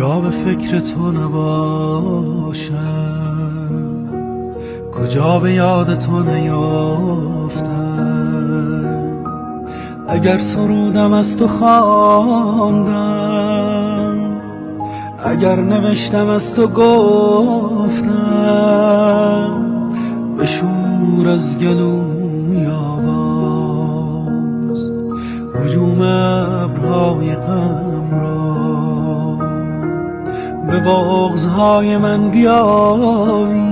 کجا به فکر تو نباشم، کجا به یاد تو نیافتم. اگر سرودم از تو خواندم، اگر نوشتم از تو گفتم، بشور از گلوی آواز هجوم ابرهای غم را. به بغض‌های من بیاویز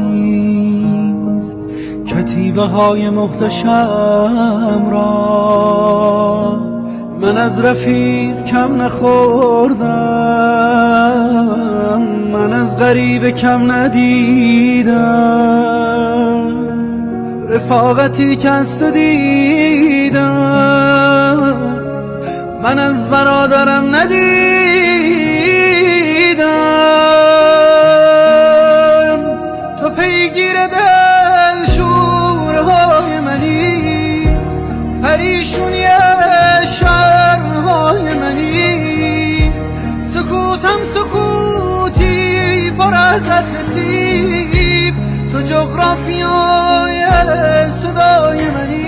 کتیبه های محتشم را. من از رفیق کم نخوردم، من از غریب کم ندیدم. رفاقتی که از تو دیدم، من از برادرم ندیدم. تو پیگیر دلشورهای منی، پریشونی شرمهای منی. سکوتم سکوتی پر از نصیب، تو جغرافیای صدای منی.